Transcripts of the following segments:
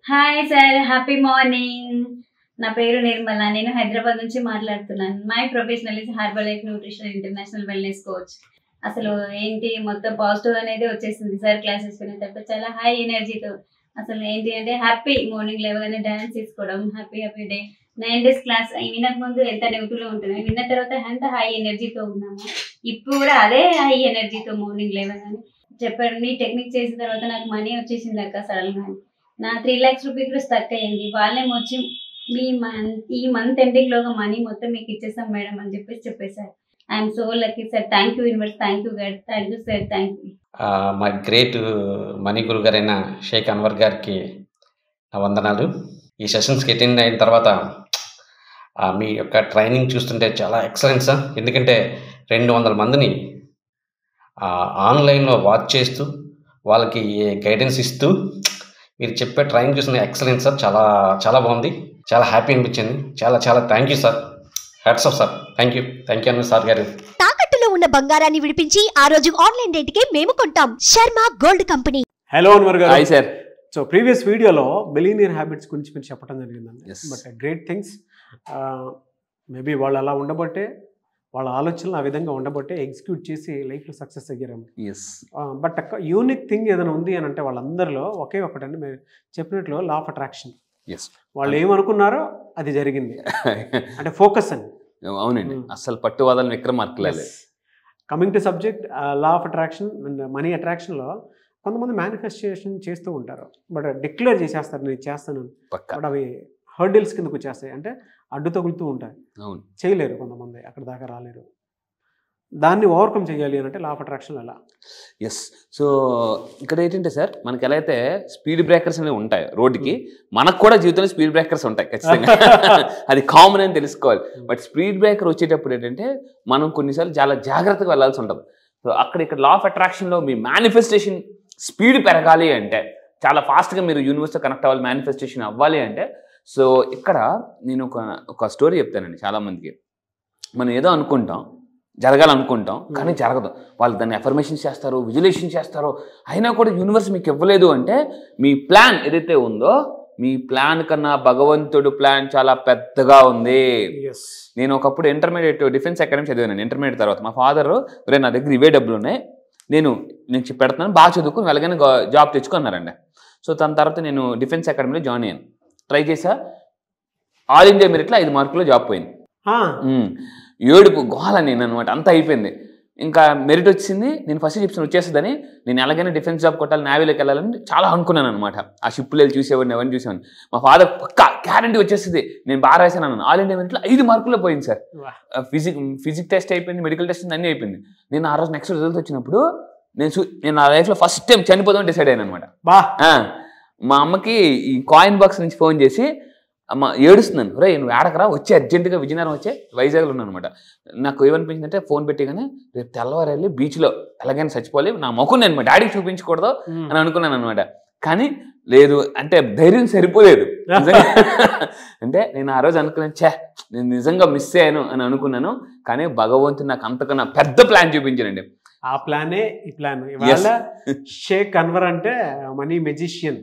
Hi sir, happy morning. నా పేరు నిర్మల. నేను హైదరాబాద్ నుంచి మాట్లాడుతున్నాను. My professional is herbal life nutrition international wellness coach. అసలు ఏంటి మొత్తం పాజిటివ్ అనేది వచ్చేసింది సార్ క్లాసెస్ విన్న తర్వాత. చాలా హై ఎనర్జీతో అసలు ఏంటి అంటే హ్యాపీ మార్నింగ్ లేవగానే డాన్స్ చేసుకోవడం, happy happy day. 9 days class వినక ముందు ఎంత నెగిటివ్లో ఉంటుంది, విన్న తర్వాత ఎంత హై ఎనర్జీతో ఉన్నాము. ఇప్పుడు కూడా అదే హై ఎనర్జీతో మార్నింగ్ లేవగానే చెప్పారు. నీ టెక్నిక్ చేసిన తర్వాత నాకు మనీ వచ్చేసింది అక్క సడన్గా. నా 3 lakhs రూపీస్ కూడా స్టక్ అయ్యింది. వాళ్ళేమో వచ్చి ఈ మంత్ ఎండింగ్ లోగా మనీ మొత్తం మీకు ఇచ్చేస్తాం మేడం అని చెప్పేసారు. I'm so lucky sir. Thank you universe, thank you guide, thank you sir, thank you. మా గ్రేట్ మనీ గురు గారైన షేక్ అన్వర్ గారికి నా వందనాలు. ఈ సెషన్స్కి అటెండ్ అయిన తర్వాత మీ యొక్క ట్రైనింగ్ చూస్తుంటే చాలా ఎక్సలెంట్ సార్. ఎందుకంటే 200 మందిని ఆన్లైన్లో వాచ్ చేస్తూ వాళ్ళకి గైడెన్స్ ఇస్తూ మీరు చెప్పే ట్రైనింగ్ చూసిన ఎక్సలెంట్ సార్. చాలా చాలా బాగుంది, చాలా హ్యాపీ అనిపించింది. చాలా చాలా thank you sir. Hats off sir. Thank you Anwar sir గారు. తాకట్టులో ఉన్న బంగారాన్ని విడిపించి ఆ రోజు ఆన్లైన్ రేటుకే మేము కొంటాం. Sharma gold company. Hello Anwar garu. Hi sir. So previous వీడియోలో మిలీనియర్ హ్యాబిట్స్ గురించి మీరు చెప్పడం జరిగిందండి. Yes. But great things. Maybe వాళ్ళు అలా ఉండబట్టే, వాళ్ళ ఆలోచనలు ఆ విధంగా ఉండబట్టే ఎగ్జిక్యూట్ చేసి లైఫ్లో సక్సెస్ అయ్యారేమో. ఎస్. బట్ యూనిక్ థింగ్ ఏదైనా ఉంది అని అంటే వాళ్ళందరిలో ఒకే ఒకటండి, మీరు చెప్పినట్లు లా ఆఫ్ అట్రాక్షన్. ఎస్. వాళ్ళు ఏమనుకున్నారో అది జరిగింది. అంటే ఫోకస్ అండి. అవునండి, అసలు పట్టువాదాలను విక్రమార్కులే. Coming to subject, law of attraction and money అట్రాక్షన్లో కొంతమంది మేనిఫెస్టేషన్ చేస్తూ ఉంటారు, బట్ డిక్లేర్ చేసేస్తారు నేను చేస్తాను. బట్ అవి హర్డిల్స్ కిందకు వచ్చేస్తాయి, అంటే అడ్డు తగులుతూ ఉంటాయి. అవును, చేయలేరు కొంతమంది, అక్కడ దాకా రాలేరు. దాన్ని ఓవర్కమ్ చేయాలి అని అంటే లా ఆఫ్ అట్రాక్షన్ ఎలా? ఎస్. సో ఇక్కడ ఏంటంటే సార్, మనకి ఎలా అయితే స్పీడ్ బ్రేకర్స్ అనేవి ఉంటాయి రోడ్డుకి, మనకు కూడా జీవితంలో స్పీడ్ బ్రేకర్స్ ఉంటాయి ఖచ్చితంగా. అది కామన్ అని తెలుసుకోవాలి. బట్ స్పీడ్ బ్రేకర్ వచ్చేటప్పుడు ఏంటంటే మనం కొన్నిసార్లు చాలా జాగ్రత్తగా వెళ్ళాల్సి ఉంటుంది. సో ఇక్కడ లా ఆఫ్ అట్రాక్షన్లో మీ మేనిఫెస్టేషన్ స్పీడ్ పెరగాలి అంటే, చాలా ఫాస్ట్గా మీరు యూనివర్స్తో కనెక్ట్ అవ్వాలి, మేనిఫెస్టేషన్ అవ్వాలి అంటే, సో ఇక్కడ నేను ఒక స్టోరీ చెప్తానండి. చాలామందికి మనం ఏదో అనుకుంటాం, జరగాలనుకుంటాం, కానీ జరగదు. వాళ్ళు దాన్ని అఫర్మేషన్స్ చేస్తారు, విజువలైజేషన్ చేస్తారు, అయినా కూడా యూనివర్స్ మీకు ఇవ్వలేదు అంటే మీ ప్లాన్ ఏదైతే ఉందో, మీ ప్లాన్ కన్నా భగవంతుడు ప్లాన్ చాలా పెద్దగా ఉంది. నేను ఒకప్పుడు ఇంటర్మీడియట్ డిఫెన్స్ అకాడమీ చదివాను. ఇంటర్మీడియట్ తర్వాత మా ఫాదర్, నా దగ్గర ఇవే డబ్బులు ఉన్నాయి, నేను పెడుతున్నాను, బాగా చదువుకుని వెళ్ళగానే జాబ్ తెచ్చుకున్నారండి. సో దాని తర్వాత నేను డిఫెన్స్ అకాడమీలో జాయిన్ అయ్యాను. ట్రై చేసా, ఆల్ ఇండియా మెరిట్లో 5 మార్కుల్లో జాబ్ పోయింది. ఏడుపు గోల నేను అనమాట, అంతా అయిపోయింది. ఇంకా మెరిట్ వచ్చింది. నేను ఫస్ట్ చెప్తాను వచ్చేస్తుందని, నేను ఎలాగైనా డిఫెన్స్ జాబ్ కొట్టాలి, నేవీలోకి వెళ్ళాలని చాలా అనుకున్నాను అనమాట. ఆ షిప్లు వెళ్ళి చూసేవాడిని, ఎవరిని చూసేవాడిని. మా ఫాదర్ పక్కా గ్యారంటీ వచ్చేస్తుంది, నేను బాగా రాశాను అన్నాను. ఆల్ ఇండియా మెరిట్లో 5 మార్కుల్లో పోయింది సార్. ఫిజిక్స్ టెస్ట్ అయిపోయింది, మెడికల్ టెస్ట్ అన్నీ అయిపోయింది. నేను ఆ రోజు నెక్స్ట్ రిజల్ట్ వచ్చినప్పుడు నేను నా లైఫ్లో ఫస్ట్ టైం చనిపోదామని డిసైడ్ అయ్యాను అనమాట. మా అమ్మకి ఈ కాయిన్ బాక్స్ నుంచి ఫోన్ చేసి, అమ్మ ఏడుస్తున్నాను, రే నువ్వు ఆడకరా, వచ్చి అర్జెంటుగా విజయనగరం వచ్చే, వైజాగ్లో ఉన్నాను అనమాట. నాకు ఏమనిపించిందంటే ఫోన్ పెట్టిగానే రేపు తెల్లవారు వెళ్ళి బీచ్లో ఎలాగైనా చచ్చిపోవాలి, నా ముఖం నేను మా డాడీకి చూపించకూడదు అని అనుకున్నాను అనమాట. కానీ లేదు, అంటే ధైర్యం సరిపోలేదు. అంటే నేను ఆ రోజు అనుకున్నాను, నేను నిజంగా మిస్ అయ్యాను అని అనుకున్నాను. కానీ భగవంతుడు నాకు అంతకన్నా పెద్ద ప్లాన్ చూపించానండి. ఆ ప్లానే ఈ ప్లాన్. ఇవాళ షేక్ అన్వర్ అంటే మనీ మెజిషియన్.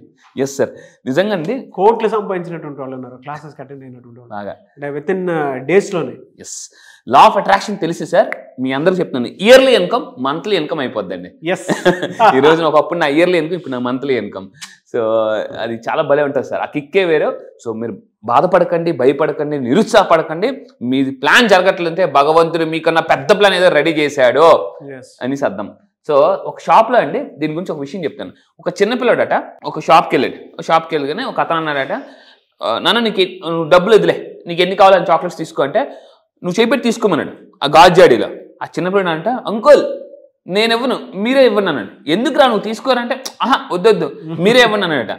ఎస్ సార్, నిజంగా అండి. కోట్లు సంపాదించినటువంటి వాళ్ళు ఉన్నారు, క్లాసెస్ అటెండ్ అయినటువంటి వాళ్ళు, బాగా అంటే విత్ ఇన్ డేస్లోనే. ఎస్, లా ఆఫ్ అట్రాక్షన్ తెలిసి సార్ మీ అందరికి చెప్తున్నాను, ఇయర్లీ ఇన్కమ్ మంత్లీ ఇన్కమ్ అయిపోద్దండి. ఎస్. ఈ రోజున ఒకప్పుడు నా ఇయర్లీ ఇన్కమ్, ఇప్పుడు నా మంత్లీ ఇన్కమ్. సో అది చాలా భలే ఉంటుంది సార్, ఆ కిక్కే వేరే. సో మీరు బాధపడకండి, భయపడకండి, నిరుత్సాహపడకండి. మీ ప్లాన్ జరగట్లంటే భగవంతుడు మీకన్నా పెద్ద ప్లాన్ ఏదో రెడీ చేశాడు అనేసి అర్థం. సో ఒక షాప్లో అండి, దీని గురించి ఒక విషయం చెప్తాను. ఒక చిన్నపిల్లడట ఒక షాప్కి వెళ్ళగానే ఒక అతను అన్నాడట, నాన్న నీకు డబ్బులు వదిలే, నీకు ఎన్ని కావాలని చాక్లెట్స్ తీసుకో అంటే, నువ్వు చేపెట్టి తీసుకోమన్నాడు ఆ గాజాడీలో. ఆ చిన్నపిల్లడు అంట, అంకుల్ నేను ఇవ్వను, మీరే ఇవ్వను అన్నాడు. ఎందుకురా నువ్వు తీసుకోరంటే, వద్దొద్దు మీరే ఇవ్వను అన్నాడట.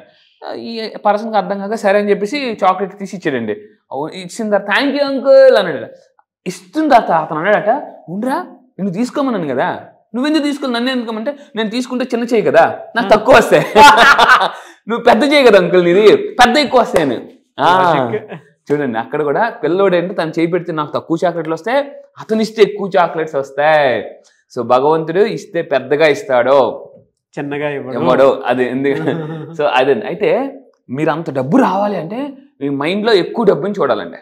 ఈ పర్సన్కి అర్థం కాక సరే అని చెప్పేసి చాక్లెట్ తీసి ఇచ్చాడండి. ఇచ్చిన తర్వాత థ్యాంక్ యూ అంకుల్ అన్నాడట. ఇస్తున్న తర్వాత అతను అన్నాడట, ఉండరా నేను తీసుకోమన్నాను కదా, నువ్వెందుకు తీసుకుని నన్ను ఎందుకమంటే, నేను తీసుకుంటే చిన్న చేయి కదా, నాకు తక్కువ వస్తాయి, నువ్వు పెద్ద చేయి కదా అంకుల్, నీది పెద్ద ఎక్కువ వస్తాయని. చూడండి, అక్కడ కూడా పిల్లోడు ఏంటో తను చేయి పెడితే నాకు తక్కువ చాక్లెట్లు వస్తాయి, అతను ఇస్తే ఎక్కువ చాక్లెట్స్ వస్తాయి. సో భగవంతుడు ఇస్తే పెద్దగా ఇస్తాడు, చిన్నగా ఇవ్వడు. అది ఎందుకు? సో అదే అయితే మీరు అంత డబ్బు రావాలి అంటే మీ మైండ్లో ఎక్కువ డబ్బుని చూడాలండి.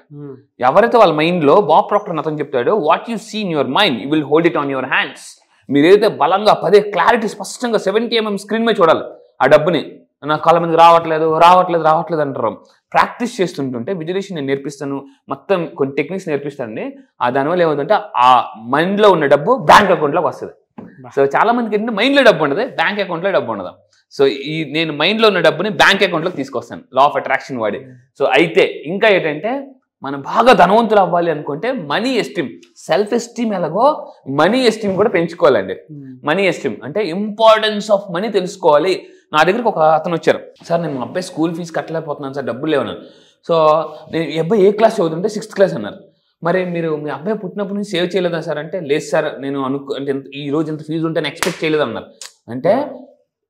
ఎవరైతే వాళ్ళ మైండ్లో బాబ్ ప్రాక్టర్ అతను చెప్తాడో what you see in your mind you will hold it on your hands. మీరు ఏదైతే బలంగా పదే క్లారిటీ స్పష్టంగా 70 mm స్క్రీన్ మీద చూడాలి ఆ డబ్బుని. నా కాళ్ళ మీద రావట్లేదు అంటారు. ప్రాక్టీస్ చేస్తుంటుంటే విజువలైజేషన్ నేను నేర్పిస్తాను, మొత్తం కొన్ని టెక్నిక్స్ నేర్పిస్తానండి. దానివల్ల ఏమవుతుందంటే ఆ మైండ్లో ఉన్న డబ్బు బ్యాంక్ అకౌంట్లోకి వస్తుంది. సో చాలా మందికి ఏంటంటే మైండ్లో డబ్బు ఉండదు, బ్యాంక్ అకౌంట్లో డబ్బు ఉండదు. సో నేను మైండ్లో ఉన్న డబ్బుని బ్యాంక్ అకౌంట్లోకి తీసుకొస్తాను లా ఆఫ్ అట్రాక్షన్ వాడి. సో అయితే ఇంకా ఏంటంటే మనం బాగా ధనవంతులు అవ్వాలి అనుకుంటే మనీ ఎస్టీమ్, సెల్ఫ్ ఎస్టీమ్ ఎలాగో మనీ ఎస్టీమ్ కూడా పెంచుకోవాలండి. మనీ ఎస్టీమ్ అంటే ఇంపార్టెన్స్ ఆఫ్ మనీ తెలుసుకోవాలి. నా దగ్గరకు ఒక అతను వచ్చారు, సార్ నేను మా అబ్బాయి స్కూల్ ఫీజు కట్టలేకపోతున్నాను సార్, డబ్బులు లేవన్నాను. సో నేను ఈ అబ్బాయి ఏ క్లాస్ చదువుతుంటే 6th క్లాస్ అన్నారు. మరి మీరు మీ అబ్బాయి పుట్టినప్పుడు నుంచి సేవ్ చేయలేదా సార్ అంటే, లేదు సార్ నేను అంటే ఈ రోజు ఎంత ఫీజు ఉంటే ఎక్స్పెక్ట్ చేయలేదు అన్నారు. అంటే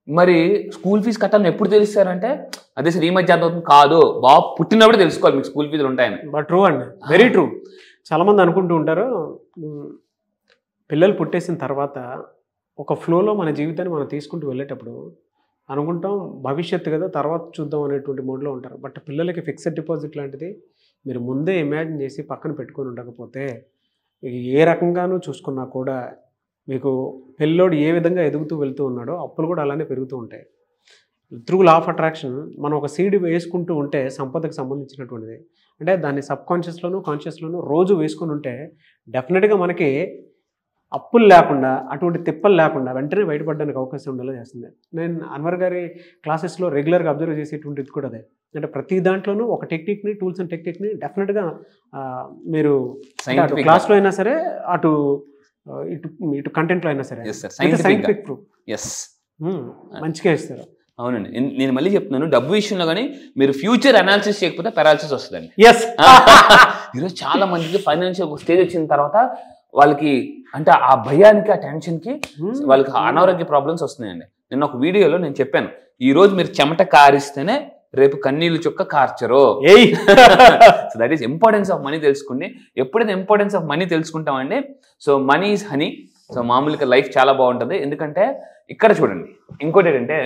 మరి స్కూల్ ఫీజు కట్టాలని ఎప్పుడు తెలుస్తారంటే, అదే సార్ ఈ మధ్య అవుతుంది కాదు, బాబు పుట్టినప్పుడు తెలుసుకోవాలి మీకు స్కూల్ ఫీజులు ఉంటాయని. బట్ ట్రూ అండి, వెరీ ట్రూ. చాలామంది అనుకుంటూ ఉంటారు పిల్లలు పుట్టేసిన తర్వాత ఒక ఫ్లోలో మన జీవితాన్ని మనం తీసుకుంటూ వెళ్ళేటప్పుడు అనుకుంటాం భవిష్యత్తు కదా తర్వాత చూద్దాం అనేటువంటి మోడ్లో ఉంటారు. బట్ పిల్లలకి ఫిక్స్డ్ డిపాజిట్ లాంటిది మీరు ముందే ఇమాజిన్ చేసి పక్కన పెట్టుకొని ఉండకపోతే ఏ రకంగానూ చూసుకున్నా కూడా మీకు పిల్లోడు ఏ విధంగా ఎదుగుతూ వెళ్తూ ఉన్నాడో అప్పులు కూడా అలానే పెరుగుతూ ఉంటాయి. త్రూ లా ఆఫ్ అట్రాక్షన్ మనం ఒక సీడ్ వేసుకుంటూ ఉంటే సంపదకు సంబంధించినటువంటిది, అంటే దాన్ని సబ్కాన్షియస్లోనూ కాన్షియస్లోనూ రోజు వేసుకుని ఉంటే డెఫినెట్గా మనకి అప్పులు లేకుండా అటువంటి తిప్పలు లేకుండా వెంటనే బయటపడడానికి అవకాశం ఉండేలా చేస్తుంది. నేను అన్వర్ గారి క్లాసెస్లో రెగ్యులర్గా అబ్జర్వ్ చేసేటువంటిది కూడా అదే. అంటే ప్రతి దాంట్లోనూ ఒక టెక్నిక్ని, టూల్స్ అండ్ టెక్నిక్ని డెఫినెట్గా మీరు క్లాస్లో అయినా సరే అటు ఇటు కంటెంట్లో అయినా సరే సైంటిఫిక్ ప్రూఫ్ మంచిగా ఇస్తారు. అవునండి, నేను మళ్ళీ చెప్తున్నాను, డబ్బు విషయంలో కానీ మీరు ఫ్యూచర్ అనాలిసిస్ చేయకపోతే పెరాలిసిస్ వస్తుందండి. ఈరోజు చాలా మందికి ఫైనాన్షియల్ స్టేజ్ వచ్చిన తర్వాత వాళ్ళకి అంటే ఆ భయానికి, ఆ టెన్షన్కి వాళ్ళకి అనారోగ్య ప్రాబ్లమ్స్ వస్తున్నాయండి. నేను ఒక వీడియోలో నేను చెప్పాను, ఈ రోజు మీరు చెమట కారిస్తేనే రేపు కన్నీళ్ళు చుక్క కార్చరు. So that is importance of money తెలుసుకోండి. ఎప్పుడైతే ఇంపార్టెన్స్ ఆఫ్ మనీ తెలుసుకుంటామండి, so money is honey. So మామూలుగా లైఫ్ చాలా బాగుంటుంది. ఎందుకంటే ఇక్కడ చూడండి, ఇంకోటి ఏంటంటే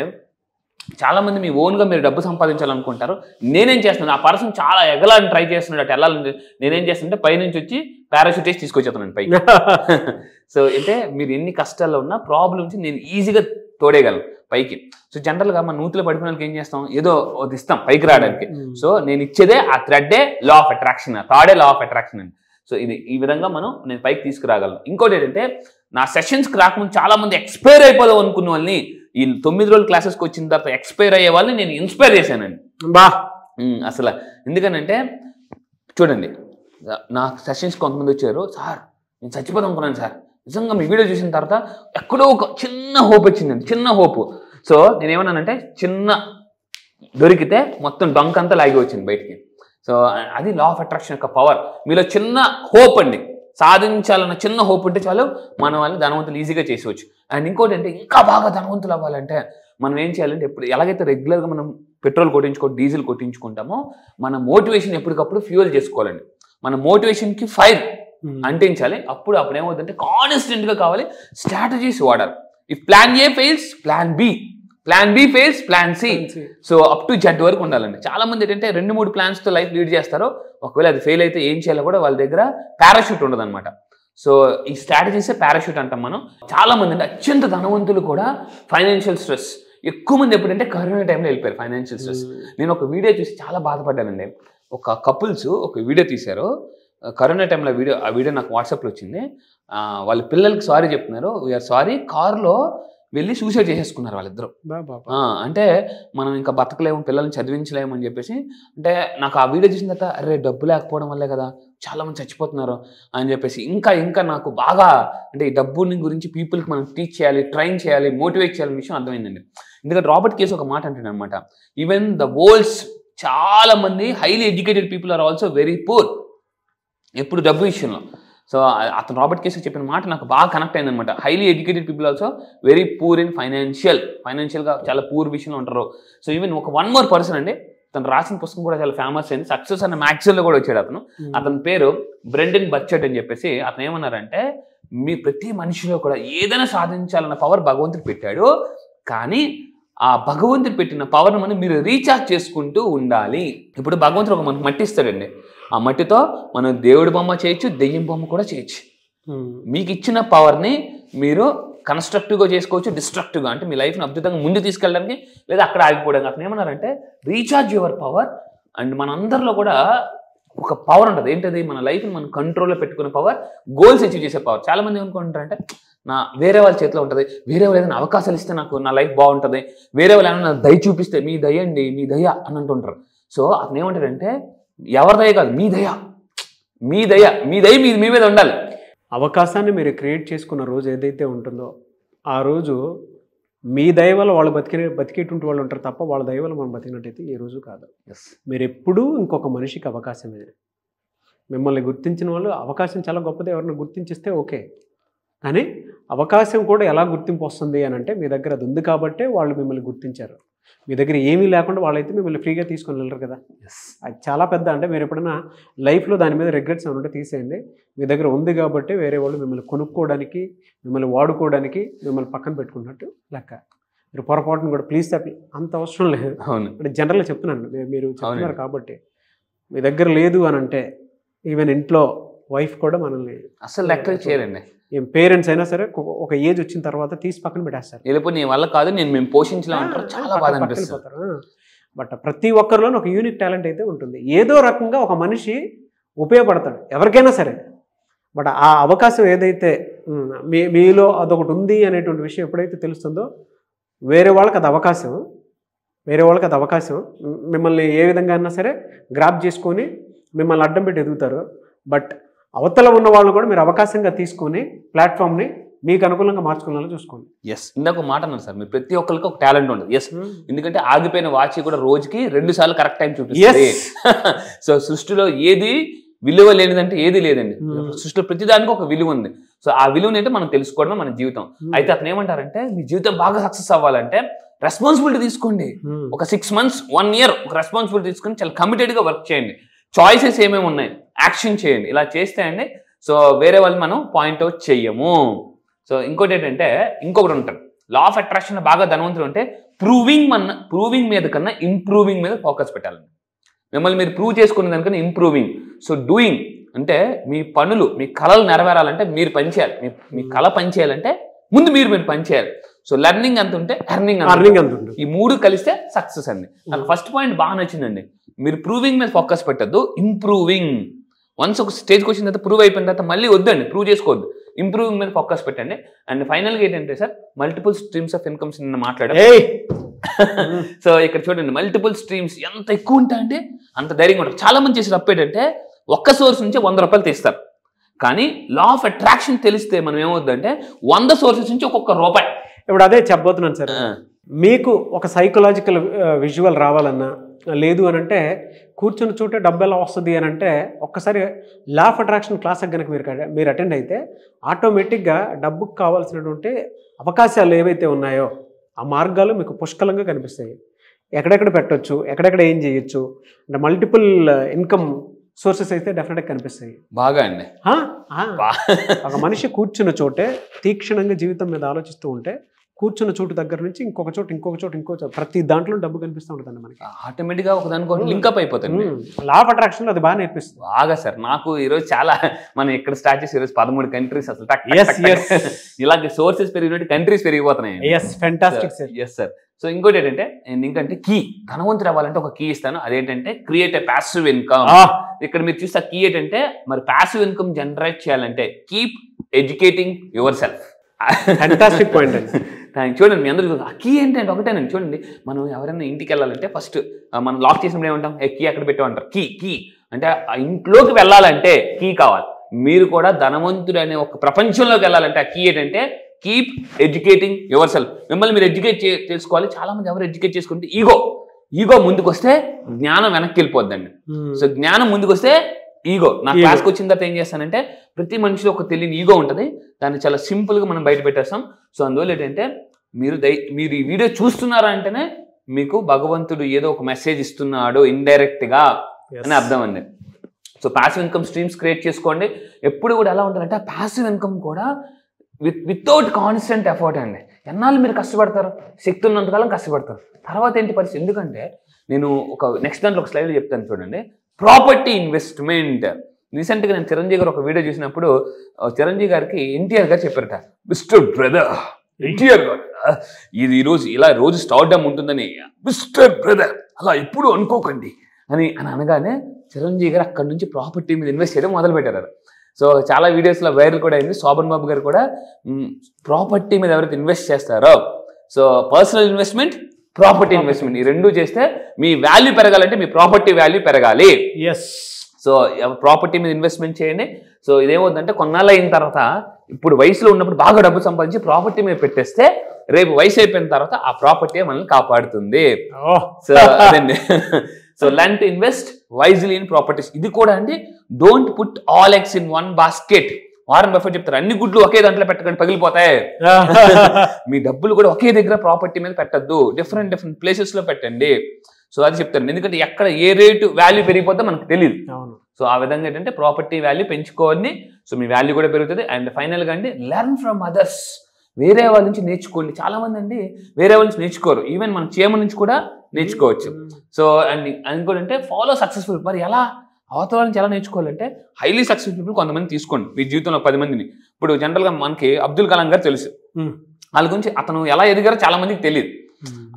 చాలా మంది మీ ఓన్గా మీరు డబ్బు సంపాదించాలనుకుంటారు. నేనేం చేస్తున్నాను, ఆ పర్సన్ చాలా ఎగలాలని ట్రై చేస్తున్నాడు, అటు వెళ్ళాలని నేనేం చేస్తుంటే పైనుంచి వచ్చి పారాషూట్ వేసి తీసుకొచ్చేస్తాను పైకి. సో అంటే మీరు ఎన్ని కష్టాల్లో ఉన్నా ప్రాబ్లమ్స్ నేను ఈజీగా తోడేయగలను పైకి. సో జనరల్గా మన నూతులు పడిపోయిన వాళ్ళకి ఏం చేస్తాం, ఏదో అది ఇస్తాం పైకి రావడానికి. సో నేను ఇచ్చేదే ఆ థ్రెడ్డే లా ఆఫ్ అట్రాక్షన్, థర్డే లా ఆఫ్ అట్రాక్షన్ అండి. సో ఇది ఈ విధంగా నేను పైకి తీసుకురాగలను. ఇంకోటి ఏంటంటే నా సెషన్స్కి రాకముందు చాలా మంది ఎక్స్పైర్ అయిపోదాం అనుకున్న వాళ్ళని ఈ 9 రోజుల క్లాసెస్కి వచ్చిన తర్వాత ఎక్స్పైర్ అయ్యే వాళ్ళని నేను ఇన్స్పైర్ చేశానండి. అసలు ఎందుకనంటే చూడండి, నా సెషన్స్ కొంతమంది వచ్చారు, సార్ నేను చచ్చిపోదాం అనుకున్నాను సార్, నిజంగా మీ వీడియో చూసిన తర్వాత ఎక్కడో ఒక చిన్న హోప్ వచ్చిందండి, చిన్న హోప్. సో నేనేమన్నానంటే చిన్న దొరికితే మొత్తం డొంక్ అంతా లాగి వచ్చింది బయటికి. సో అది లా ఆఫ్ అట్రాక్షన్ యొక్క పవర్. మీలో చిన్న హోప్ అండి, సాధించాలన్న చిన్న హోప్ ఉంటే చాలు మన వాళ్ళని ధనవంతులు ఈజీగా చేసేవచ్చు. అండ్ ఇంకోటి అంటే ఇంకా బాగా ధనవంతులు అవ్వాలంటే మనం ఏం చేయాలంటే, ఎప్పుడు ఎలాగైతే రెగ్యులర్గా మనం పెట్రోల్ డీజిల్ కొట్టించుకుంటామో మన మోటివేషన్ ఎప్పటికప్పుడు ఫ్యూయల్ చేసుకోవాలండి. మన మోటివేషన్కి ఫైర్ అంటించాలి. అప్పుడు ఏమవుతుందంటే కాన్స్టెంట్గా కావాలి, స్ట్రాటజీస్ వాడాలి. If plan A fails plan B, plan B fails plan C. So up to Z వరకు ఉండాలండి. చాలా మంది ఏంటంటే 2-3 ప్లాన్స్తో లైఫ్ లీడ్ చేస్తారో, ఒకవేళ అది ఫెయిల్ అయితే ఏం చేయాలో కూడా వాళ్ళ దగ్గర పారాషూట్ ఉండదు అనమాట. సో ఈ స్ట్రాటజీసే పారాషూట్ అంటాం మనం. చాలా మంది అంటే అత్యంత ధనవంతులు కూడా ఫైనాన్షియల్ స్ట్రెస్ ఎక్కువ మంది ఎప్పుడంటే కరోనా టైంలో వెళ్ళిపోయారు ఫైనాన్షియల్ స్ట్రెస్. నేను ఒక వీడియో చూసి చాలా బాధపడ్డానండి. ఒక కపుల్స్ ఒక వీడియో తీశారు కరోనా టైంలో. ఆ వీడియో నాకు వాట్సాప్లో వచ్చింది. వాళ్ళ పిల్లలకి సారీ చెప్తున్నారు, వీఆర్ సారీ, కారులో వెళ్ళి సూసైడ్ చేసేసుకున్నారు వాళ్ళిద్దరు. అంటే మనం ఇంకా బతకలేము, పిల్లల్ని చదివించలేము అని చెప్పేసి. అంటే నాకు ఆ వీడియో చూసిన తర్వాత అరే డబ్బు లేకపోవడం వల్లే కదా చాలా మంది చచ్చిపోతున్నారు అని చెప్పేసి ఇంకా నాకు బాగా అంటే ఈ డబ్బుని గురించి పీపుల్కి మనం టీచ్ చేయాలి, ట్రైన్ చేయాలి, మోటివేట్ చేయాలనే విషయం అర్థమైందండి. ఎందుకంటే రాబర్ట్ కేస్ ఒక మాట అంటాడు అనమాట, ఈవెన్ ద వరల్డ్స్ చాలా మంది highly educated people are also very poor ఎప్పుడు డబ్బు విషయంలో. సో అతను రాబర్ట్ కేసు చెప్పిన మాట నాకు బాగా కనెక్ట్ అయిందనమాట. Highly educated people also very poor in ఫైనాన్షియల్గా చాలా పూర్ విషయంలో ఉంటారు. సో ఈవెన్ ఒక వన్ మోర్ పర్సన్ అండి, తను రాసిన పుస్తకం కూడా చాలా ఫేమస్ అయింది, సక్సెస్ అన్న మ్యాగజైన్లో కూడా వచ్చాడు అతను. అతని పేరు బ్రెండన్ బర్చర్డ్ అని చెప్పేసి. అతను ఏమన్నారంటే, మీ ప్రతి మనిషిలో కూడా ఏదైనా సాధించాలన్న పవర్ భగవంతుడు పెట్టాడు, కానీ ఆ భగవంతుడు పెట్టిన పవర్ని మనం మీరు రీఛార్జ్ చేసుకుంటూ ఉండాలి. ఇప్పుడు భగవంతుడు ఒక మనకు మట్టి ఇస్తాడండి, ఆ మట్టితో మనం దేవుడి బొమ్మ చేయొచ్చు, దెయ్యం బొమ్మ కూడా చేయొచ్చు. మీకు ఇచ్చిన పవర్ని మీరు కన్స్ట్రక్టివ్గా చేసుకోవచ్చు, డిస్ట్రక్టివ్గా అంటే మీ లైఫ్ని అద్భుతంగా ముందు తీసుకెళ్ళడానికి, లేదా అక్కడ ఆగిపోవడానికి. అతను ఏమన్నారంటే రీఛార్జ్ యువర్ పవర్. అండ్ మన అందరిలో కూడా ఒక పవర్ ఉంటుంది, ఏంటది మన లైఫ్ని మనం కంట్రోల్లో పెట్టుకునే పవర్, గోల్స్ అచీవ్ చేసే పవర్. చాలా మంది ఏమనుకుంటారంటే వేరే వాళ్ళ చేతిలో ఉంటుంది, వేరే వాళ్ళు ఏదైనా అవకాశాలు ఇస్తే నాకు నా లైఫ్ బాగుంటుంది, వేరే వాళ్ళు ఏమైనా దయ చూపిస్తే మీ దయ అండి మీ దయ అని అంటుంటారు. సో అతను ఏమంటాడంటే ఎవరి దయ కాదు, మీ దయ, మీ దయ, మీ దయ మీ మీద ఉండాలి. అవకాశాన్ని మీరు క్రియేట్ చేసుకున్న రోజు ఏదైతే ఉంటుందో ఆ రోజు మీ దయ వల్ల వాళ్ళు బతికేటువంటి వాళ్ళు ఉంటారు తప్ప వాళ్ళ దయ వల్ల మనం బతికినట్టయితే ఏ రోజు కాదు. మీరు ఎప్పుడూ ఇంకొక మనిషికి అవకాశం ఇది. మిమ్మల్ని గుర్తించిన వాళ్ళు అవకాశం చాలా గొప్పది, ఎవరిని గుర్తించిస్తే ఓకే, కానీ అవకాశం కూడా ఎలా గుర్తింపు వస్తుంది అని అంటే మీ దగ్గర అది ఉంది కాబట్టే వాళ్ళు మిమ్మల్ని గుర్తించారు. మీ దగ్గర ఏమీ లేకుండా వాళ్ళైతే మిమ్మల్ని ఫ్రీగా తీసుకొని వెళ్ళరు కదా. అది చాలా పెద్ద, అంటే మీరు ఎప్పుడైనా లైఫ్లో దాని మీద రిగ్రెట్స్ ఏమంటే తీసేయండి. మీ దగ్గర ఉంది కాబట్టి వేరే వాళ్ళు మిమ్మల్ని కొనుక్కోవడానికి, మిమ్మల్ని వాడుకోవడానికి మిమ్మల్ని పక్కన పెట్టుకున్నట్టు లెక్క. మీరు పొరపాటును కూడా ప్లీజ్ తప్పి అంత అవసరం లేదు. అంటే జనరల్గా చెప్తున్నాను, మీరు చెప్తున్నారు కాబట్టి. మీ దగ్గర లేదు అని అంటే ఈవెన్ ఇంట్లో వైఫ్ కూడా మనల్ని అసలు లెక్క చేయరండి. ఏం పేరెంట్స్ అయినా సరే ఒక ఏజ్ వచ్చిన తర్వాత తీసి పక్కన పెట్టేస్తారు. వెళ్ళిపోయి నీ వల్ల కాదు, నేను మేము పోషించలేమంటారు, చాలా బాధ అనిపిస్తుంది. బట్ ప్రతి ఒక్కరిలోనూ ఒక యూనిక్ టాలెంట్ అయితే ఉంటుంది. ఏదో రకంగా ఒక మనిషి ఉపయోగపడతాడు ఎవరికైనా సరే. బట్ ఆ అవకాశం ఏదైతే మీలో అదొకటి ఉంది అనేటువంటి విషయం ఎప్పుడైతే తెలుస్తుందో వేరే వాళ్ళకి అది అవకాశం మిమ్మల్ని ఏ విధంగా అయినా సరే గ్రాప్ చేసుకొని మిమ్మల్ని అడ్డం పెట్టి ఎదుగుతారు. బట్ అవతల ఉన్న వాళ్ళు కూడా మీరు అవకాశంగా తీసుకొని ప్లాట్ఫామ్ని మీకు అనుకూలంగా మార్చుకునేలా చూసుకోండి. ఎస్, ఇందాక మాట అన్నారు సార్, మీరు ప్రతి ఒక్కరికి ఒక టాలెంట్ ఉంటుంది. ఎస్, ఎందుకంటే ఆగిపోయిన వాచ్ కూడా రోజుకి 2 సార్లు కరెక్ట్ టైం చూపిస్తుంది. సో సృష్టిలో ఏది విలువ లేనిదంటే ఏది లేదండి. సృష్టిలో ప్రతిదానికి ఒక విలువ ఉంది. సో ఆ విలువని అంటే మనం తెలుసుకోవడం మన జీవితం. అయితే అతను ఏమంటారంటే మీ జీవితం బాగా సక్సెస్ అవ్వాలంటే రెస్పాన్సిబిలిటీ తీసుకోండి. ఒక 6 months 1 year ఒక రెస్పాన్సిబిలిటీ తీసుకొని చాలా కమిటెడ్గా వర్క్ చేయండి. చాయిసెస్ ఏమేమి ఉన్నాయి యాక్షన్ చేయండి. ఇలా చేస్తే అండి సో వేరే వాళ్ళు మనం పాయింట్అవుట్ చెయ్యము. సో ఇంకోటి ఏంటంటే ఇంకొకటి ఉంటుంది, లా ఆఫ్ అట్రాక్షన్ బాగా ధనవంతులు అంటే ప్రూవింగ్ మీద కన్నా ఇంప్రూవింగ్ మీద ఫోకస్ పెట్టాలండి. మిమ్మల్ని మీరు ప్రూవ్ చేసుకునే దానికన్నా ఇంప్రూవింగ్. సో డూయింగ్ అంటే మీ పనులు, మీ కళలు నెరవేరాలంటే మీరు పనిచేయాలి. మీ కళ పనిచేయాలంటే ముందు మీరు పనిచేయాలి. సో లెర్నింగ్ అంత ఉంటే ఎర్నింగ్ అంత ఉంటుంది. ఈ 3 కలిస్తే సక్సెస్ అండి. నాకు ఫస్ట్ పాయింట్ బాగా నచ్చిందండి. మీరు ప్రూవింగ్ మీద ఫోకస్ పెట్టద్దు, ఇంప్రూవింగ్. వన్స్ ఒక స్టేజ్కి వచ్చిన తర్వాత ప్రూవ్ అయిపోయిన తర్వాత మళ్ళీ వద్దండి, ప్రూవ్ చేసుకోవద్దు, ఇంప్రూవింగ్ మీద ఫోకస్ పెట్టండి. అండ్ ఫైనల్గా ఏంటంటే sir multiple streams of incomes నిన్న మాట్లాడారు. సో ఇక్కడ చూడండి, మల్టిపుల్ స్ట్రీమ్స్ ఎంత ఎక్కువ ఉంటాయంటే అంత ధైర్యంగా ఉంటారు. చాలా మంది చేసే తప్పు ఏంటంటే ఒక్క సోర్స్ నుంచి 100 రూపాయలు తీస్తారు. కానీ లా ఆఫ్ అట్రాక్షన్ తెలిస్తే మనం ఏమవుద్దంటే 100 సోర్సెస్ నుంచి ఒక్కొక్క రూపాయి. ఇప్పుడు అదే చెప్పబోతున్నాను సార్. మీకు ఒక సైకలాజికల్ విజువల్ రావాలన్నా లేదు అని అంటే కూర్చున్న చోట డబ్బు ఎలా వస్తుంది అని అంటే ఒక్కసారి లా ఆఫ్ అట్రాక్షన్ క్లాస్కి కనుక మీరు అటెండ్ అయితే ఆటోమేటిక్గా డబ్బుకు కావాల్సినటువంటి అవకాశాలు ఏవైతే ఉన్నాయో ఆ మార్గాలు మీకు పుష్కలంగా కనిపిస్తాయి. ఎక్కడెక్కడ పెట్టవచ్చు, ఎక్కడెక్కడ ఏం చేయొచ్చు అంటే మల్టిపుల్ ఇన్కమ్ సోర్సెస్ అయితే డెఫినెట్గా కనిపిస్తాయి. బాగా అండి. ఒక మనిషి కూర్చున్న చోటే తీక్షణంగా జీవితం మీద ఆలోచిస్తూ ఉంటే కూర్చున్న చోటు దగ్గర నుంచి ఇంకొక చోటు ప్రతి దాంట్లో డబ్బు కనిపిస్తూ ఉంటుందండి మనకి. ఆటోమేటిక్గా ఒక దానికో లింకప్ అయిపోతుంది. లా ఆఫ్ అట్రాక్షన్ అది బాగా నేర్పిస్తుంది. బాగా సార్. నాకు ఈరోజు చాలా మనం ఇక్కడ స్టార్ట్ చేసి ఈరోజు 13 కంట్రీస్ అసలు ఇలాంటి సోర్సెస్ పెరిగినట్టు కంట్రీస్ పెరిగిపోతున్నాయి. Yes sir. సో ఇంకోటి ఏంటంటే ఎందుకంటే కీ ధనవంతుడు అవ్వాలంటే ఒక కీ ఇస్తాను, అదేంటంటే క్రియేట్ ఎ ప్యాసివ్ ఇన్కమ్. ఇక్కడ మీరు చూస్తే కీ ఏంటంటే మరి ప్యాసివ్ ఇన్కమ్ జనరేట్ చేయాలంటే keep educating your self. Fantastic point అండి. చూడండి మీ అందరూ ఆ కీ ఏంటంటే ఒకటేనండి. చూడండి మనం ఎవరైనా ఇంటికి వెళ్ళాలంటే ఫస్ట్ మనం లాక్ చేసినప్పుడు ఏమంటాం, కీ అక్కడ పెట్టామంటారు. కీ అంటే ఆ ఇంట్లోకి వెళ్ళాలంటే కీ కావాలి. మీరు కూడా ధనవంతుడు అనే ఒక ప్రపంచంలోకి వెళ్ళాలంటే ఆ కీ ఏంటంటే కీప్ ఎడ్యుకేటింగ్ యువర్ సెల్ఫ్. మిమ్మల్ని మీరు ఎడ్యుకేట్ చేసుకోవాలి. చాలా మంది ఎవరు ఎడ్యుకేట్ చేసుకుంటే ఈగో ముందుకు వస్తే జ్ఞానం వెనక్కి వెళ్ళిపోద్దండి. సో జ్ఞానం ముందుకు వస్తే ఈగో. నా క్లాస్కి వచ్చిన తర్వాత ఏం చేస్తానంటే ప్రతి మనిషిలో ఒక తెలియని ఈగో ఉంటుంది, దాన్ని చాలా సింపుల్గా మనం బయట పెట్టేస్తాం. సో అందువల్ల ఏంటంటే మీరు ఈ వీడియో చూస్తున్నారా అంటేనే మీకు భగవంతుడు ఏదో ఒక మెసేజ్ ఇస్తున్నాడు ఇండైరెక్ట్గా అని అర్థం అండి. So passive income streams create చేసుకోండి. ఎప్పుడు కూడా ఎలా ఉంటుందంటే ఆ ప్యాసివ్ ఇన్కమ్ కూడా వితౌట్ కాన్స్టెంట్ ఎఫర్ట్ అండి. ఎన్నాళ్ళు మీరు కష్టపడతారు, శక్తి ఉన్నంతకాలం కష్టపడతారు. తర్వాత ఏంటి పరిస్థితి? ఎందుకంటే నేను నెక్స్ట్ దాంట్లో ఒక స్లైడ్ చెప్తాను చూడండి. Property investment. రీసెంట్గా నేను చిరంజీవి గారు ఒక వీడియో చూసినప్పుడు చిరంజీవి గారికి ఎన్టీఆర్ గారు చెప్పారట, మిస్టర్ బ్రదర్ ఎన్టీఆర్ గారు ఇది ఈరోజు ఇలా రోజు స్టార్డమ్ ఉంటుందని, మిస్టర్ బ్రదర్ అలా ఎప్పుడు అనుకోకండి అని అనగానే చిరంజీవి గారు అక్కడి నుంచి ప్రాపర్టీ మీద ఇన్వెస్ట్ చేయడం మొదలు పెట్టారు. సో చాలా వీడియోస్లో వైరల్ కూడా అయింది. శోభన్ బాబు గారు కూడా ప్రాపర్టీ మీద ఎవరైతే ఇన్వెస్ట్ చేస్తారో, so personal investment, property investment ఈ రెండు చేస్తే మీ వాల్యూ పెరగాలంటే మీ ప్రాపర్టీ వాల్యూ పెరగాలి. సో ప్రాపర్టీ మీద ఇన్వెస్ట్మెంట్ చేయండి. సో ఇదేమవుతుందంటే కొన్నాళ్ళు అయిన తర్వాత, ఇప్పుడు వయసులో ఉన్నప్పుడు బాగా డబ్బు సంపాదించి ప్రాపర్టీ మీద పెట్టేస్తే రేపు వయసు అయిపోయిన తర్వాత ఆ ప్రాపర్టీ మనల్ని కాపాడుతుంది. సో అదండి. So learn to invest wisely in properties. ఇది కూడా అండి, don't put all eggs in one basket. Warren Buffett చెప్తారు, అన్ని గుడ్లు ఒకే దాంట్లో పెట్టకండి, పగిలిపోతాయి. మీ డబ్బులు కూడా ఒకే దగ్గర ప్రాపర్టీ మీద పెట్టద్దు, డిఫరెంట్ ప్లేసెస్ లో పెట్టండి. సో అది చెప్తారు, ఎందుకంటే ఎక్కడ ఏ రేటు వాల్యూ పెరిగిపోతే మనకు తెలియదు. సో ఆ విధంగా ఏంటంటే ప్రాపర్టీ వాల్యూ పెంచుకోవాలి. సో మీ వాల్యూ కూడా పెరుగుతుంది. అండ్ ఫైనల్గా అండి, లెర్న్ ఫ్రమ్ అదర్స్. వేరే వాళ్ళ నుంచి నేర్చుకోండి. చాలా మంది అండి వేరే వాళ్ళ నుంచి నేర్చుకోరు, ఈవెన్ మన చీమ నుంచి కూడా నేర్చుకోవచ్చు. సో అండ్ ఇంకోటంటే ఫాలో సక్సెస్ఫుల్. మరి ఎలా అవతల నుంచి ఎలా నేర్చుకోవాలంటే, హైలీ సక్సెస్ఫుల్ పీపుల్ కొంతమంది తీసుకోండి మీ జీవితంలో 10 మందిని. ఇప్పుడు జనరల్గా మనకి అబ్దుల్ కలాం గారు తెలుసు, వాళ్ళ గురించి అతను ఎలా ఎదిగారో చాలా మందికి తెలియదు.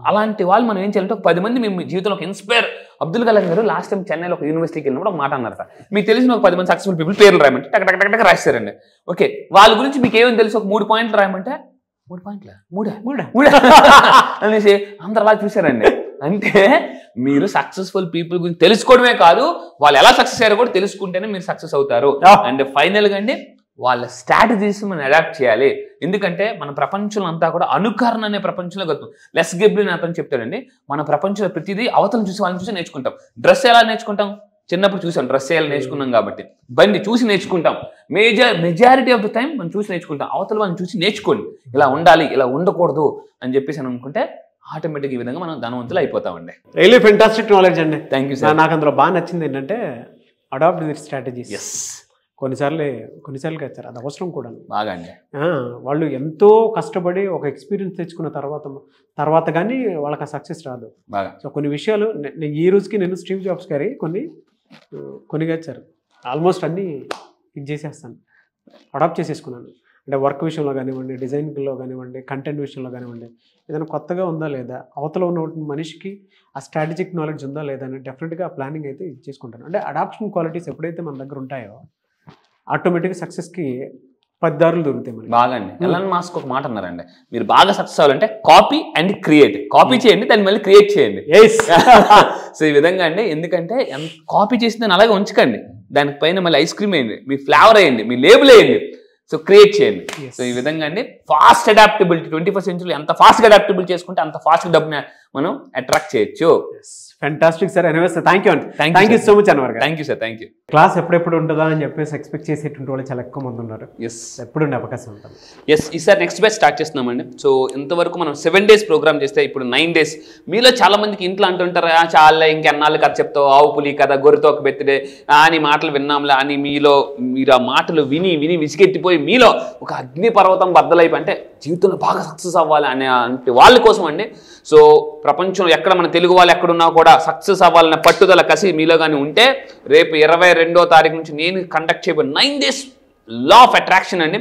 అలాంటి వాళ్ళు మనం ఏం చేయాలంటే, ఒక 10 మంది మీ జీవితంలో ఒక ఇన్స్పైర్. అబ్దుల్ కలాం గారు లాస్ట్ టైం చెన్నైలో ఒక యూనివర్సిటీకి వెళ్ళినప్పుడు ఒక మాట అన్నారు, మీకు తెలిసిన ఒక 10 మంది సక్సెస్ఫుల్ పీపుల్ పేర్లు రాయమంటే టక్ టక్ టక్ టక్ రాశారండి. ఓకే, వాళ్ళ గురించి మీకు ఏమని తెలుసు, ఒక 3 పాయింట్లు రాయమంటే 3 పాయింట్ల 3 అనేసి అందరు అలా చూశారండి. అంటే మీరు సక్సెస్ఫుల్ పీపుల్ గురించి తెలుసుకోవడమే కాదు, వాళ్ళు ఎలా సక్సెస్ అయ్యారో కూడా తెలుసుకుంటేనే మీరు సక్సెస్ అవుతారు. అండ్ ఫైనల్గా అండి, వాళ్ళ స్ట్రాటజీస్ మనం అడాప్ట్ చేయాలి. ఎందుకంటే మన ప్రపంచంలో అంతా కూడా అనుకరణ అనే ప్రపంచంలో గతం. లెస్ గిబ్లిన్ అతను చెప్తాడండి, మన ప్రపంచంలో ప్రతిదీ అవతలను చూసి వాళ్ళని చూసి నేర్చుకుంటాం. డ్రెస్ ఎలా నేర్చుకుంటాం, చిన్నప్పుడు చూసాం డ్రెస్ వేయాలి నేర్చుకున్నాం కాబట్టి. బండి చూసి నేర్చుకుంటాం. మెజారిటీ ఆఫ్ ద టైం మనం చూసి నేర్చుకుంటాం. అవతల వాళ్ళని చూసి నేర్చుకోండి, ఇలా ఉండాలి ఇలా ఉండకూడదు అని చెప్పేసి అని అనుకుంటే ఆటోమేటిక్ ఈ విధంగా మనం ధనవంతులు అయిపోతామండి. రియల్లీ ఫెంటాస్టిక్ నాలెడ్జ్ అండి. Thank you sir. నాకు అందులో బాగా నచ్చింది ఏంటంటే, అడాప్ట్ దిస్ స్ట్రాటజీస్. కొన్నిసార్లు వచ్చారు, అది అవసరం కూడా బాగా అండి. వాళ్ళు ఎంతో కష్టపడి ఒక ఎక్స్పీరియన్స్ తెచ్చుకున్న తర్వాత కానీ వాళ్ళకి ఆ సక్సెస్ రాదు. సో కొన్ని విషయాలు ఈ రోజుకి నేను స్టీవ్ జాబ్స్ గారి కొన్ని వచ్చారు, ఆల్మోస్ట్ అన్నీ ఇది చేసేస్తాను, అడాప్ట్ చేసేసుకున్నాను. అంటే వర్క్ విషయంలో కానివ్వండి, డిజైన్లో కానివ్వండి, కంటెంట్ విషయంలో కానివ్వండి, ఏదైనా కొత్తగా ఉందా లేదా, అవతల ఉన్న మనిషికి ఆ స్ట్రాటజిక్ నాలెడ్జ్ ఉందా లేదా అని డెఫినెట్గా ప్లానింగ్ అయితే చేసుకుంటాను. అంటే అడాప్షన్ క్వాలిటీస్ ఎప్పుడైతే మన దగ్గర ఉంటాయో ఆటోమేటిక్గా సక్సెస్కి 10 దారులు దొరుకుతాయి మనకి. బాగా అండి. ఎలాన్ మాస్క్ ఒక మాట అన్నారండి, మీరు బాగా సక్సెస్ అవ్వాలంటే కాపీ అండ్ క్రియేట్. కాపీ చేయండి, దాన్ని మళ్ళీ క్రియేట్ చేయండి. సో ఈ విధంగా అండి, ఎందుకంటే కాపీ చేసి దాన్ని అలాగే ఉంచకండి, దానిపైన మళ్ళీ ఐస్ క్రీమ్ వేయండి, మీ ఫ్లేవర్ వేయండి, మీ లేబుల్ వేయండి. సో క్రియేట్ చేయండి. సో ఈ విధంగా అండి ఫాస్ట్ అడాప్టబిలిటీ, 21st century ఎంత ఫాస్ట్గా అడాప్టబుల్ చేసుకుంటే అంత ఫాస్ట్గా డబ్బుని మనం అట్రాక్ట్ చేయొచ్చు. Fantastic sir. Anyways thank you అండి. Thank you so much Anwar garu. Thank you sir. Thank you. Class ఎప్పుడెప్పుడు ఉంటుందా అని చెప్పేసి ఎక్స్పెక్ట్ చేసేటువంటి వాళ్ళు చాలా ఎక్కువ మంది ఉన్నారు. ఎప్పుడు ఉండే అవకాశం ఉంటుంది? ఈసారి నెక్స్ట్ బ్యాచ్ స్టార్ట్ చేస్తున్నామండి. సో ఇంతవరకు మనం 7 days ప్రోగ్రామ్ చేస్తే ఇప్పుడు 9 days. మీలో చాలా మందికి ఇంట్లో అంటుంటారు, చాలా ఇంకెన్నాళ్ళు కథ చెప్తావు, ఆవు పులి కథ, గొర్రెతోక బెత్తిడే అని మాటలు విన్నాంలే అని మీరు ఆ మాటలు విని విసిగెత్తిపోయి మీలో ఒక అగ్నిపర్వతం బద్దలైపోయి, అంటే జీవితంలో బాగా సక్సెస్ అవ్వాలి అనే వాళ్ళ కోసం అండి. సో ప్రపంచంలో ఎక్కడ మన తెలుగు వాళ్ళు ఎక్కడున్నా కూడా సక్సెస్ అవ్వాలనే పట్టుదల కసి మీలో కానీ ఉంటే, రేపు 22వ తారీఖు నుంచి నేను కండక్ట్ చేయబోయే 9 days లా ఆఫ్ అట్రాక్షన్ అండి.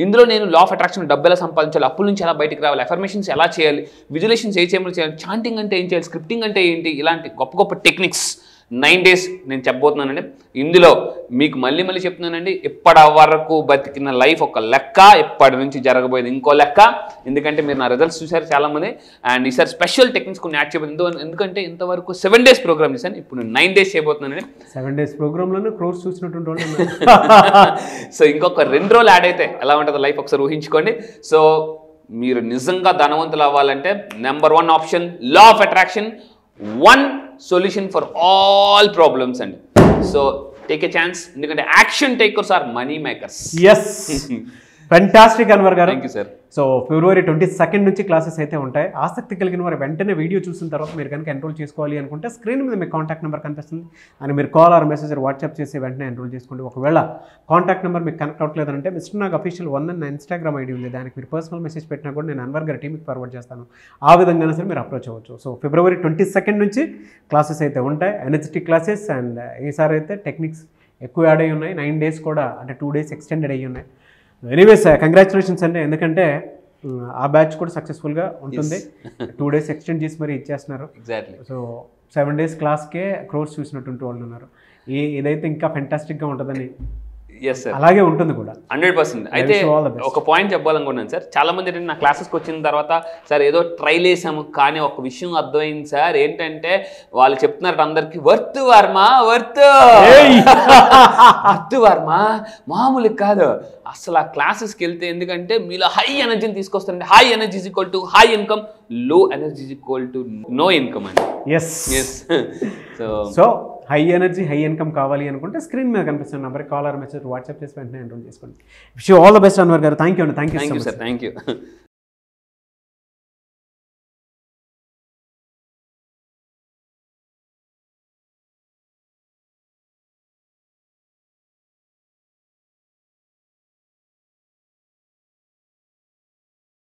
ఇందులో నేను లా ఆఫ్ అట్రాక్షన్ డబ్బు ఎలా సంపాదించాలి, అప్పుల నుంచి ఎలా బయటికి రావాలి, అఫర్మేషన్స్ ఎలా చేయాలి, విజువలైజేషన్స్ ఏ చేయాలి, చాంటింగ్ అంటే ఏం చేయాలి, స్క్రిప్టింగ్ అంటే ఏంటి, ఇలాంటి గొప్ప గొప్ప టెక్నిక్స్ 9 days నేను చెప్పబోతున్నానండి. ఇందులో మీకు మళ్ళీ చెప్తున్నానండి, ఇప్పటి వరకు బతికిన లైఫ్ ఒక లెక్క, ఇప్పటి నుంచి జరగబోయేది ఇంకో లెక్క. ఎందుకంటే మీరు నా రిజల్ట్స్ చూసారు చాలామంది. అండ్ ఈసారి స్పెషల్ టెక్నిక్స్ కొన్ని యాడ్ చేయబోతుంది. ఎందుకంటే ఇంతవరకు 7 days ప్రోగ్రామ్ చేశాను, ఇప్పుడు 9 days చేయబోతున్నానండి. 7 days ప్రోగ్రామ్లోనే క్రోర్స్ చూసినటువంటి వాళ్ళు. సో ఇంకొక 2 రోజులు యాడ్ అయితే ఎలా ఉంటుందో లైఫ్ ఒకసారి ఊహించుకోండి. సో మీరు నిజంగా ధనవంతులు అవ్వాలంటే number 1 option law of attraction, 1 solution for all problems అండి. సో టేక్ ఎ ఛాన్స్, ఎందుకంటే action takers are money makers. Fantastic Anwar garu. Thank you sir. So February 22 నుంచి క్లాసెస్ అయితే ఉంటాయి. ఆసక్తి కలిగిన వారు వెంటనే వీడియో చూసిన తర్వాత మీరు కనుక ఎన్రోల్ చేసుకోవాలి అనుకుంటే స్క్రీన్ మీద మీ కాంటాక్ట్ నెంబర్ కనిపిస్తుంది అని మీరు కాల్ ఆర్ మెసేజ్ వాట్సాప్ చేసి వెంటనే ఎన్రోల్ చేసుకోండి. ఒకవేళ కాంటాక్ట్ నెంబర్ మీకు కనెక్ట్ అవ్వట్లేదంటే మిస్టర్ నాగ్ అఫీషియల్ 1 అన్న ఇన్స్టాగ్రామ్ ఐడి ఉంది, దానికి మీరు పర్సనల్ మెసేజ్ పెట్టినా కూడా నేను అన్వర్ గారి టీమ్కి ఫార్వర్డ్ చేస్తాను. ఆ విధంగానే సరే మీరు అప్రోచ్ అవ్వచ్చు. సో February 22 నుంచి క్లాసెస్ అయితే ఉంటాయి, ఎనర్జెటిక్ క్లాసెస్. అండ్ ఈసారి అయితే టెక్నిక్స్ ఎక్కువ యాడ్ అయ్యి ఉన్నాయి, 9 days కూడా అంటే 2 days ఎక్స్టెండెడ్ అయ్యి ఉన్నాయి. ఎనీవేస్ కంగ్రాచులేషన్స్ అండి, ఎందుకంటే ఆ బ్యాచ్ కూడా సక్సెస్ఫుల్గా ఉంటుంది. 2 days ఎక్స్టెండ్ చేసి మరి ఇచ్చేస్తున్నారు. ఎగ్జాక్ట్లీ. సో 7 days క్లాస్కే క్రోర్స్ చూసినటువంటి వాళ్ళు ఉన్నారు. ఇదైతే ఇంకా ఫెంటాస్టిక్గా ఉంటుందని. ఎస్ సార్, అలాగే ఉంటుంది కూడా 100%. అయితే ఒక పాయింట్ చెప్పాలనుకున్నాను సార్. చాలా మంది ఏంటంటే నా క్లాసెస్కి వచ్చిన తర్వాత సార్ ఏదో ట్రైల్ వేసాము కానీ ఒక విషయం అర్థమైంది సార్, ఏంటంటే వాళ్ళు చెప్తున్నారు అందరికి వర్త్ వర్మ వర్త్ వర్మ మామూలు కాదు అసలు. ఆ క్లాసెస్కి వెళ్తే ఎందుకంటే మీలో హై ఎనర్జీని తీసుకొస్తారండి. High energy is equal to high income, low energy is equal to no income అండి. Yes. So high energy high income కావాలి అనుకుంటే స్క్రీన్ మీద కనిపిస్తున్న number call or message WhatsApp చేసి వెంటనే ఎన్రోల్ చేసుకోండి. Wish you all the best Anwar garu. Thank you అండి. Thank you sir. Thank you.